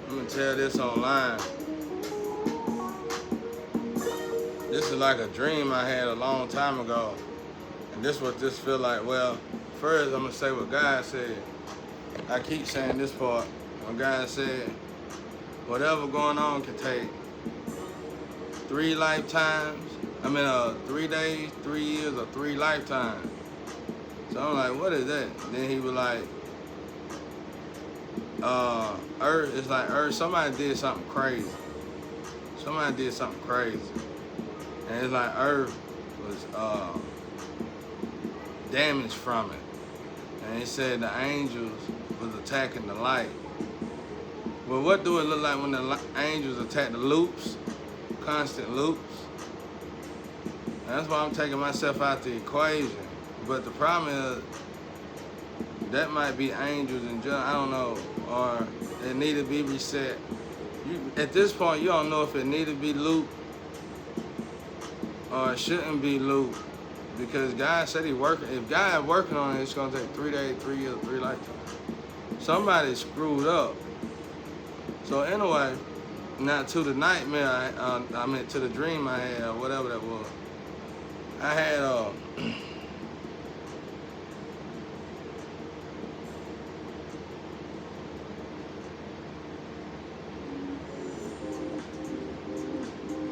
I'm gonna tell this online. This is like a dream I had a long time ago. And this what this feel like. Well, first I'm gonna say what God said. I keep saying this part. When God said, whatever going on can take 3 lifetimes. 3 days, 3 years, or 3 lifetimes. So I'm like, what is that? Then he was like, Earth, it's like Earth, somebody did something crazy. Somebody did something crazy. And it's like Earth was damaged from it. And he said the angels was attacking the light. Well, what do it look like when the angels attack the loops? Constant loops. And that's why I'm taking myself out the equation. But the problem is, that might be angels in general, I don't know, or it need to be reset. At this point, you don't know if it need to be looped or it shouldn't be looped, because God said he working. If God working on it, it's gonna take 3 days, 3 years, 3 lifetimes. Somebody screwed up. So anyway, now to the nightmare, I meant to the dream I had, or whatever that was. I had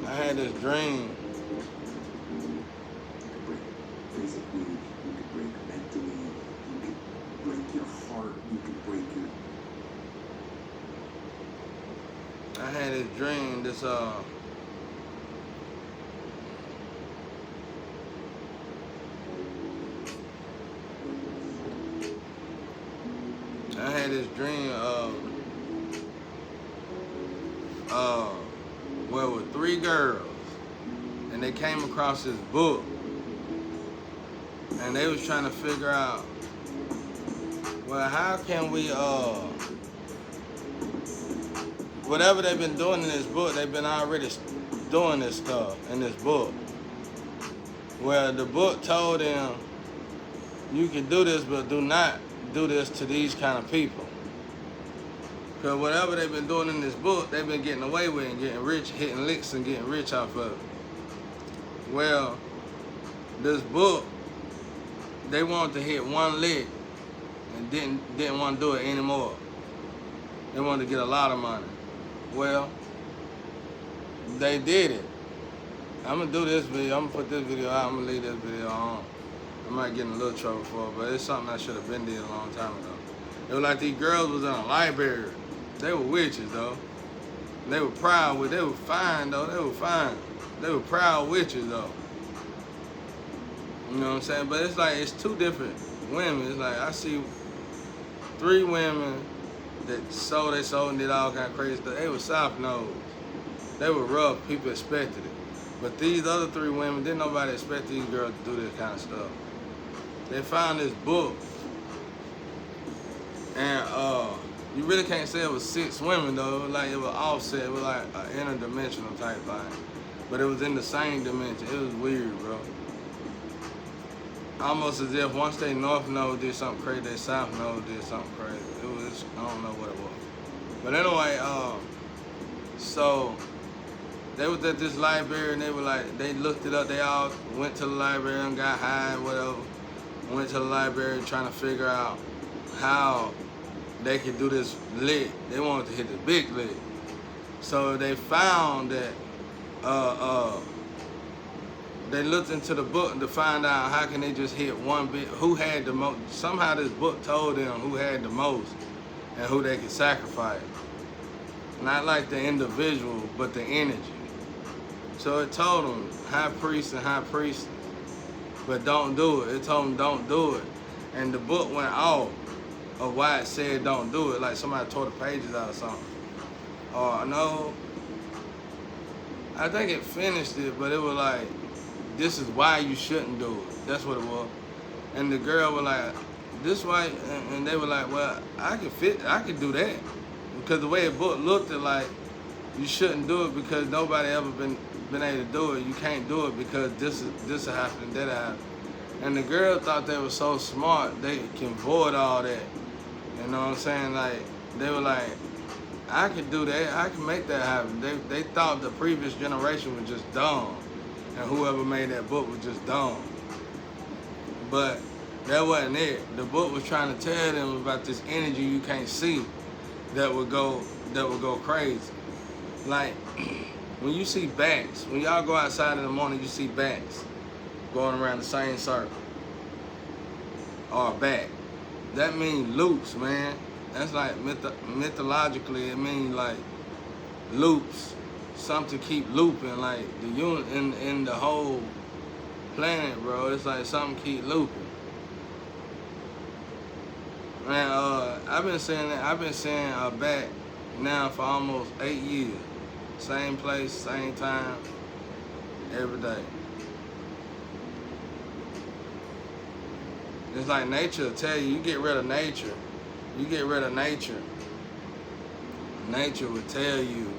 I had this dream. Physically, you could break mentally, you could break your heart, you could break your... I had this dream, I had this dream well, with 3 girls, and they came across this book, and they was trying to figure out, well, how can we whatever they've been doing in this book, they've been already doing this stuff in this book. Well, the book told them, you can do this, but do not do this to these kind of people. Because whatever they've been doing in this book, they've been getting away with and getting rich, hitting licks and getting rich off of it. Well, this book, they wanted to hit 1 lick and didn't want to do it anymore. They wanted to get a lot of money. Well, they did it. I'm gonna do this video, I'm gonna put this video out, I'm gonna leave this video on. I might get in a little trouble for it, but it's something I should have been did a long time ago. It was like these girls was in a library. They were witches though. They were proud with, they were fine though, they were fine. They were proud witches though. You know what I'm saying? But it's like, it's 2 different women. It's like, I see 3 women that sold and did all kind of crazy stuff. They were soft nosed. They were rough, people expected it. But these other 3 women, didn't nobody expect these girls to do this kind of stuff. They found this book, and you really can't say it was 6 women though. It was like, it was offset. It was like an interdimensional type thing, but it was in the same dimension. It was weird, bro. Almost as if once they north node did something crazy, they south node did something crazy. It was, I don't know what it was. But anyway, so they was at this library and they were like, they looked it up. They all went to the library and got high and whatever. Went to the library trying to figure out how they could do this lick. They wanted to hit the big lick. So they found that they looked into the book to find out how can they just hit 1 bit, who had the most. Somehow this book told them who had the most and who they could sacrifice. Not like the individual, but the energy. So it told them high priest and high priest, but don't do it. It told them don't do it. And the book went off of why it said don't do it. Like somebody tore the pages out or something. Or no, I think it finished it, but it was like, this is why you shouldn't do it. That's what it was. And the girl was like, this why, and they were like, well, I could do that. Because the way the book looked, at like, you shouldn't do it because nobody ever been able to do it. You can't do it because this will happen, that will happen. And the girl thought they were so smart, they can void all that. You know what I'm saying? Like, they were like, I could do that. I can make that happen. They thought the previous generation was just dumb, and whoever made that book was just dumb. But that wasn't it. The book was trying to tell them about this energy you can't see that would go crazy. Like when you see bats, when y'all go outside in the morning, you see bats going around the same circle or a bat. That means loops, man. That's like mythologically, it means like loops. Something keep looping, like the unit in the whole planet, bro. It's like something keep looping. Man, I've been saying a bat now for almost 8 years. Same place, same time, every day. It's like nature will tell you, you get rid of nature. You get rid of nature. Nature will tell you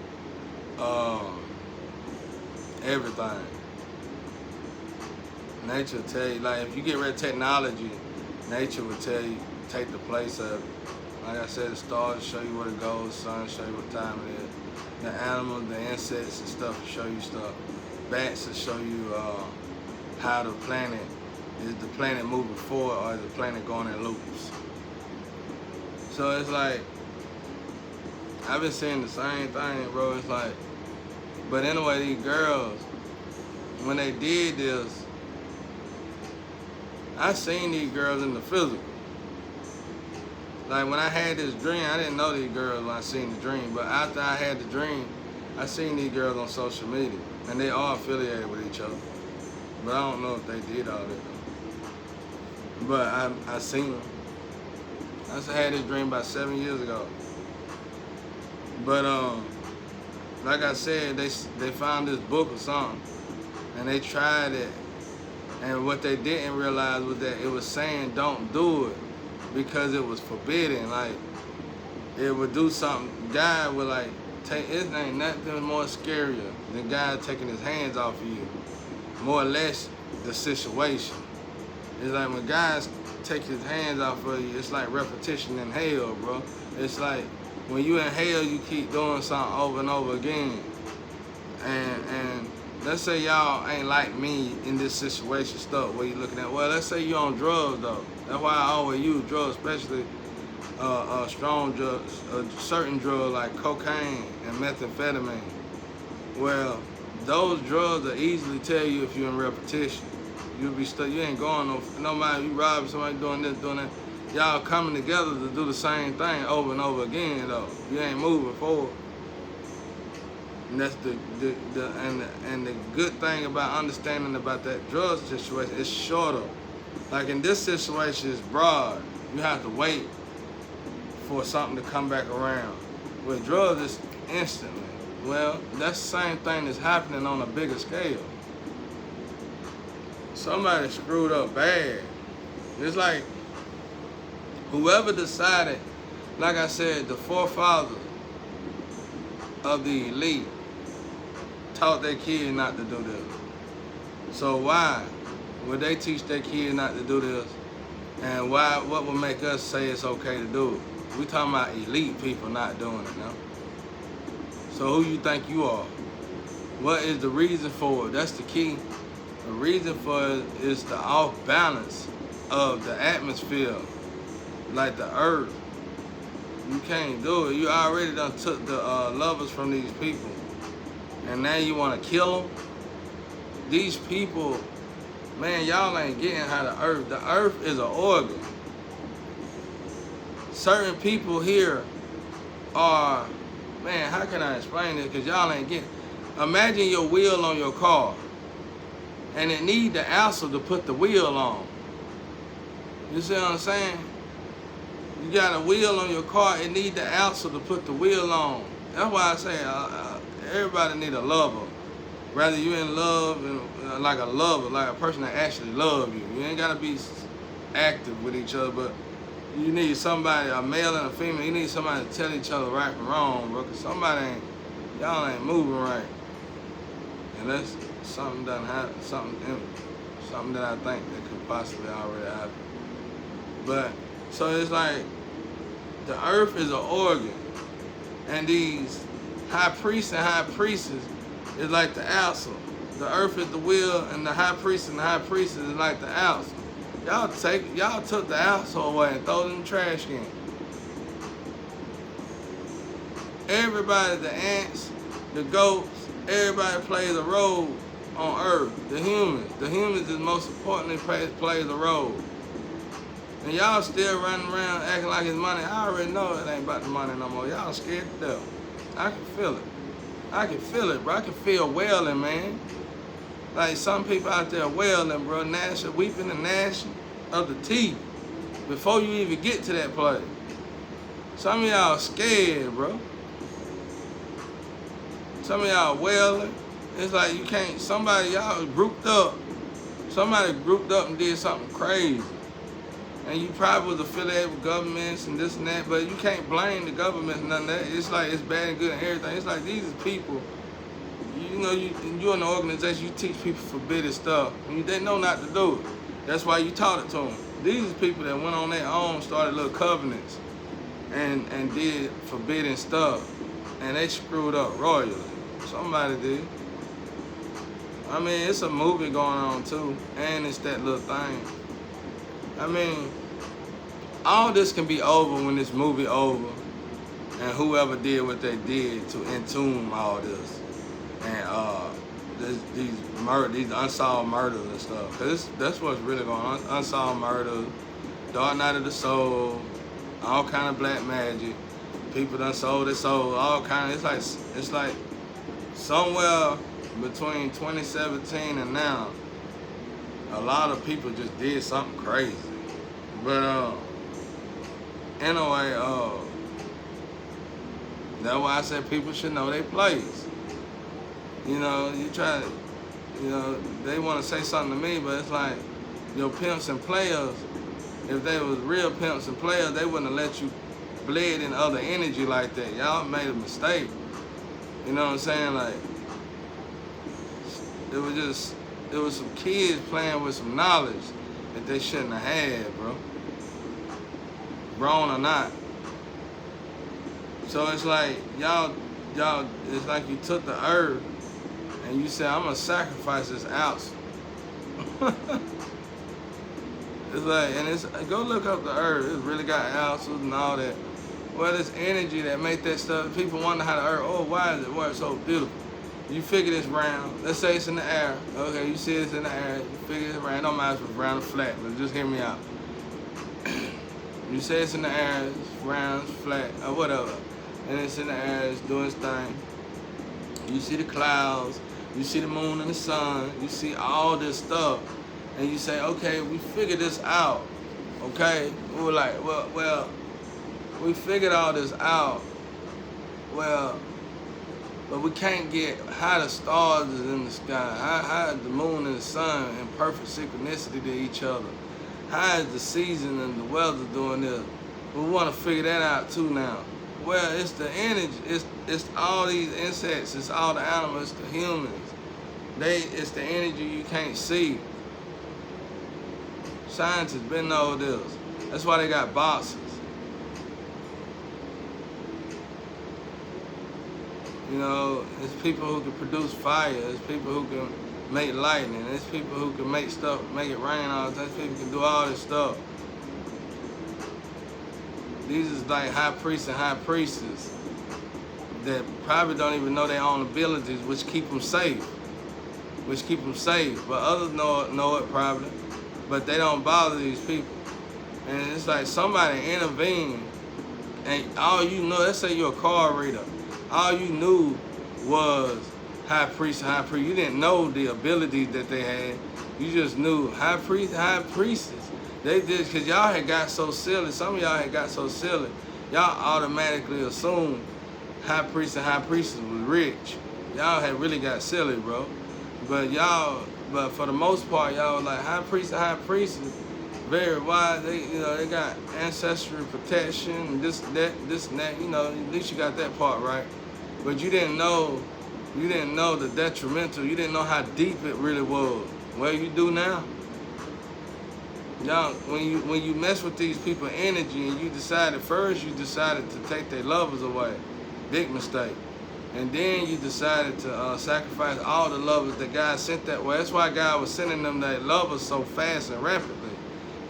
everything. Nature will tell you, like if you get rid of technology, nature will tell you, take the place of it. Like I said, the stars show you where to go, the sun show you what time it is. The animals, the insects and stuff will show you stuff. Bats will show you how the planet, is the planet moving forward or is the planet going in loops. So it's like, I've been saying the same thing, bro. It's like, but anyway, these girls, when they did this, I seen these girls in the physical. Like when I had this dream, I didn't know these girls when I seen the dream, but after I had the dream, I seen these girls on social media, and they all affiliated with each other. But I don't know if they did all that. But I seen them. I had this dream about 7 years ago. But like I said, they found this book or something, and they tried it, and what they didn't realize was that it was saying don't do it because it was forbidden. Like it would do something. God would like take. It ain't nothing more scarier than God taking his hands off of you. More or less the situation. It's like when God takes his hands off of you, it's like repetition in hell, bro. It's like when you in hell, you keep doing something over and over again. And let's say y'all ain't like me in this situation stuff where you looking at, well, let's say you on drugs though. That's why I always use drugs, especially strong drugs, certain drugs like cocaine and methamphetamine. Well, those drugs will easily tell you if you're in repetition. You'll be stuck. You ain't going no matter you robbing somebody, doing this, doing that. Y'all coming together to do the same thing over and over again though. You ain't moving forward. And that's the good thing about understanding about that drug situation. It's shorter. Like in this situation, it's broad. You have to wait for something to come back around. With drugs, it's instantly. Well, that's the same thing that's happening on a bigger scale. Somebody screwed up bad. It's like whoever decided, like I said, the forefathers of the elite taught their kids not to do this. So why would they teach their kids not to do this? And what would make us say it's okay to do it? We talking about elite people not doing it now. So who you think you are? What is the reason for it? That's the key. The reason for it is the off balance of the atmosphere, like the earth. You can't do it. You already done took the lovers from these people, and now you want to kill them. These people, man, y'all ain't getting how the earth is an organ. Certain people here are, man, how can I explain this? Because y'all ain't getting. Imagine your wheel on your car, and it need the axle to put the wheel on. You see what I'm saying? You got a wheel on your car, it need the axle to put the wheel on. That's why I say everybody need a lover. Rather you in love, and, like a lover, like a person that actually love you. You ain't gotta be active with each other, but you need somebody, a male and a female, you need somebody to tell each other right from wrong, bro, because y'all ain't moving right. Unless something doesn't happen, something that I think that could possibly already happen. But, so it's like, the earth is an organ. And these high priests and high priestesses is like the alpha. The earth is the wheel, and the high priest and the high priestess is like the alpha. Y'all took the alpha away and throw it in the trash can. Everybody, the ants, the goats, everybody plays a role on earth. The humans is most importantly plays a role. And y'all still running around acting like it's money. I already know it ain't about the money no more. Y'all scared to death. I can feel it. I can feel it, bro. I can feel wailing, man. Like some people out there wailing, bro, weeping and gnashing of the teeth before you even get to that place. Some of y'all scared, bro. Some of y'all wailing. It's like you can't, y'all grouped up. Somebody grouped up and did something crazy. And you probably was affiliated with governments and this and that, but you can't blame the government and none of that. It's like it's bad and good and everything. It's like these are people, you know, you're in an organization, you teach people forbidden stuff. And they know not to do it. That's why you taught it to them. These are people that went on their own, started little covenants and did forbidden stuff. And they screwed up royally. Somebody did. I mean, it's a movie going on too, and it's that little thing. I mean, all this can be over when this movie over, and whoever did what they did to entomb all this, and these unsolved murders and stuff. Cause that's what's really going on. Unsolved murders, dark night of the soul, all kind of black magic. People done sold their soul, all kind of. It's like somewhere between 2017 and now, a lot of people just did something crazy. But anyway, that's why I said people should know their place. You know, they want to say something to me, but it's like your pimps and players, if they was real pimps and players, they wouldn't have let you bleed in other energy like that. Y'all made a mistake. You know what I'm saying? Like, it was some kids playing with some knowledge that they shouldn't have had, bro. Grown or not. So it's like, y'all, it's like you took the earth and you said, I'm gonna sacrifice this ounce. It's like, and go look up the earth. It's really got ounces and all that. Well, this energy that make that stuff, people wonder how the earth, why is it work so beautiful? You figure this round, let's say it's in the air. Okay, you see it's in the air, you figure it's round, don't matter if it's round or flat, but just hear me out. You say it's in the air, it's round, it's flat, or whatever. And it's in the air, it's doing its thing. You see the clouds, you see the moon and the sun, you see all this stuff. And you say, okay, we figured this out, okay? We were like, well, we figured all this out. Well, but we can't get how the stars is in the sky, how is the moon and the sun in perfect synchronicity to each other. How is the season and the weather doing this? We want to figure that out too now. Well, it's the energy, it's all these insects, it's all the animals, it's the humans. It's the energy you can't see. Scientists been know this. That's why they got boxes. You know, it's people who can produce fire. It's people who can make lightning. It's people who can make stuff, make it rain all the time. It's people who can do all this stuff. These is like high priests and high priestesses that probably don't even know their own abilities, which keep them safe. But others know it probably. But they don't bother these people. And it's like somebody intervened, and all you know, let's say you're a card reader, all you knew was high priest and high priest. You didn't know the abilities that they had. You just knew high priest and high priestess. They just, because y'all had got so silly, some of y'all had got so silly, y'all automatically assumed high priest and high priestess was rich. Y'all had really got silly, bro. But for the most part, y'all was like high priest and high priestess, very wise. They got ancestral protection and this and that. You know, at least you got that part right. But you didn't know the detrimental. You didn't know how deep it really was. Well, you do now. Y'all, when you mess with these people's energy and you decided to take their lovers away, big mistake. And then you decided to sacrifice all the lovers that God sent that way. That's why God was sending them that lovers so fast and rapidly.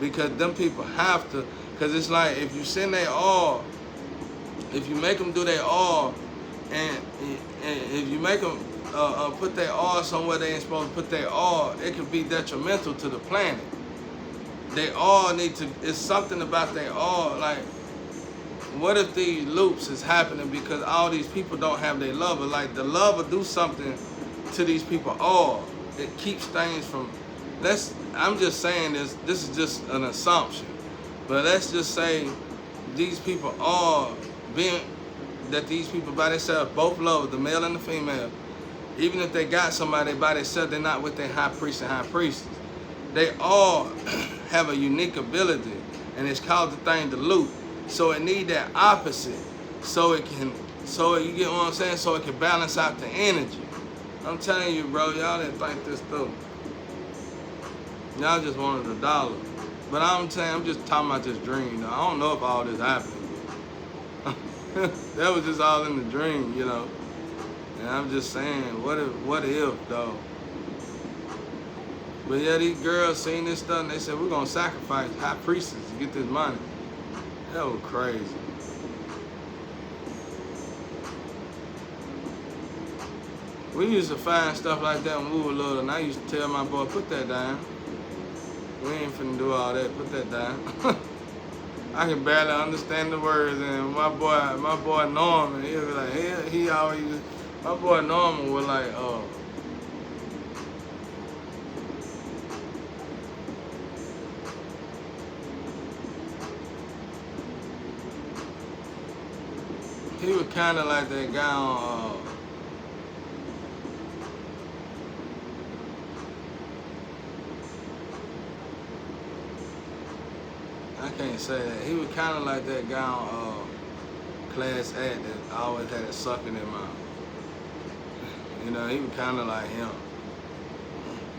Because them people have to, because it's like if you send their all, if you make them do their all, and if you make them put their all somewhere they ain't supposed to put their all, it could be detrimental to the planet. They all need to, it's something about their all, like, what if these loops is happening because all these people don't have their lover? Like, the lover do something to these people all. It keeps things from, I'm just saying this is just an assumption. But let's just say these people all being, that these people by themselves, both lovers, the male and the female, even if they got somebody by themselves, they're not with their high priest and high priestess. They all have a unique ability, and it's called the thing the loop. So it need that opposite, so it can, so you get what I'm saying, so it can balance out the energy. I'm telling you, bro, y'all didn't think this through. Y'all just wanted a dollar. But I'm saying, I'm just talking about this dream, though. I don't know if all this happened. That was just all in the dream, you know. And I'm just saying, what if, though? But yeah, these girls seen this stuff and they said, we're gonna sacrifice high priestess to get this money. That was crazy. We used to find stuff like that when we were little, and I used to tell my boy, put that down. We ain't finna do all that, put that down. I can barely understand the words, and my boy Norman, he was like, he always, my boy Norman was like, he was kind of like that guy on, I can't say that. He was kind of like that guy on Class Act that always had it sucking in mouth. You know, he was kind of like him.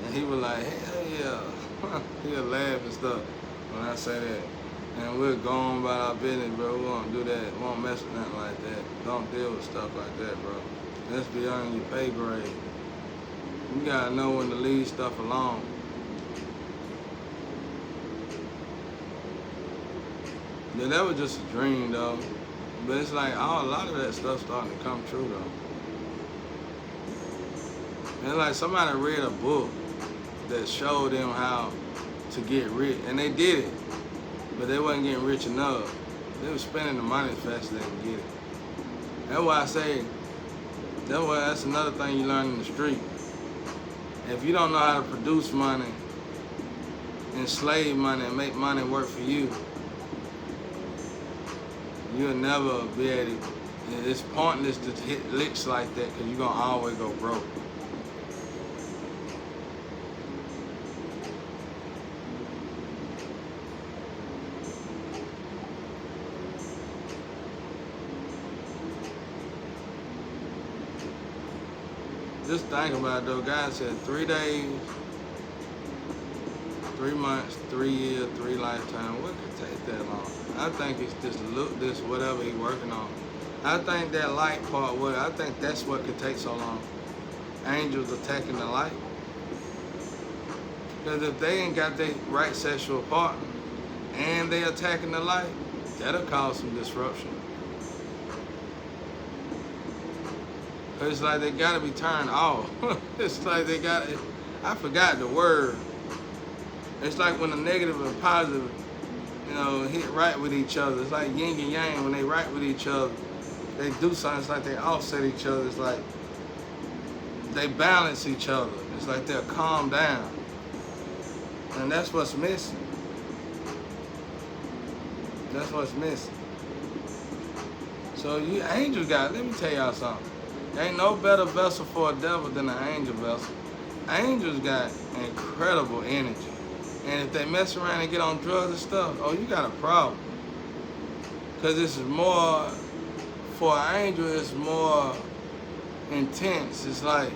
And he was like, hell yeah. He'll laugh and stuff when I say that. And we're going about our business, bro. We won't do that. We won't mess with nothing like that. Don't deal with stuff like that, bro. That's beyond your pay grade. You gotta know when to leave stuff alone. Yeah, that was just a dream, though. But it's like, a lot of that stuff starting to come true, though. And like somebody read a book that showed them how to get rich, and they did it. But they wasn't getting rich enough. They were spending the money as fast as they could get it. That's why I say, that's another thing you learn in the street. If you don't know how to produce money, enslave money, and make money work for you, you'll never be able to, it's pointless to hit licks like that because you're going to always go broke. Just think about it though, God said 3 days, 3 months, 3 years, 3 lifetimes. What could take that long? I think it's just this whatever he's working on. I think that light part, I think that's what could take so long. Angels attacking the light. Because if they ain't got their right sexual partner and they attacking the light, that'll cause some disruption. It's like they gotta be turned off. It's like they gotta, I forgot the word. It's like when the negative and positive, hit right with each other. It's like yin and yang. When they right with each other, they do something. It's like they offset each other. It's like they balance each other. It's like they'll calm down. And that's what's missing. That's what's missing. So you angels got, let me tell y'all something. Ain't no better vessel for a devil than an angel vessel. Angels got incredible energy. And if they mess around and get on drugs and stuff, oh, you got a problem. Because this is more, for an angel, it's more intense. It's like,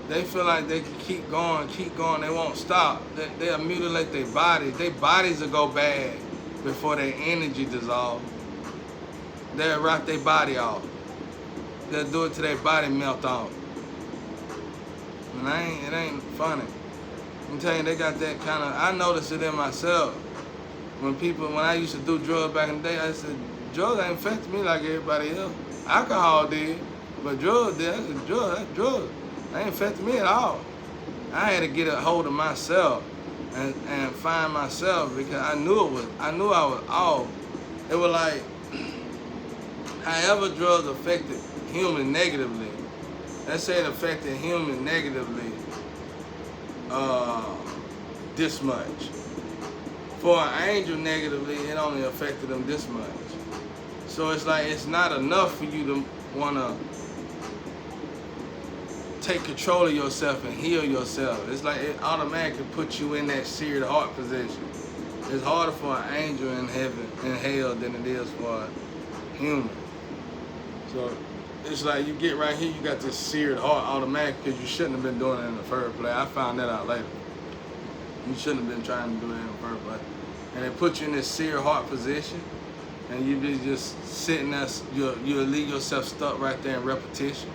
they feel like they can keep going, they won't stop. They'll mutilate their bodies. Their bodies will go bad before their energy dissolves. They'll rot their body off. that do it till their body melt off. And it ain't funny. I'm telling you, they got that kind of, I noticed it in myself. When I used to do drugs back in the day, I said, drugs ain't affected me like everybody else. Alcohol did, but drugs did. That's drugs. They ain't affected me at all. I had to get a hold of myself and find myself, because I knew I was off. It was like, however drugs affected humans negatively, let's say it affected humans negatively this much. For an angel negatively, it only affected them this much. So it's like, it's not enough for you to want to take control of yourself and heal yourself. It's like it automatically puts you in that seared heart position. It's harder for an angel in heaven, in hell, than it is for a human. So it's like you get right here, you got this seared heart automatic, because you shouldn't have been doing it in the first place. I found that out later. You shouldn't have been trying to do it in the first place. And it puts you in this seared heart position, and you be just sitting there, you'll leave yourself stuck right there in repetition.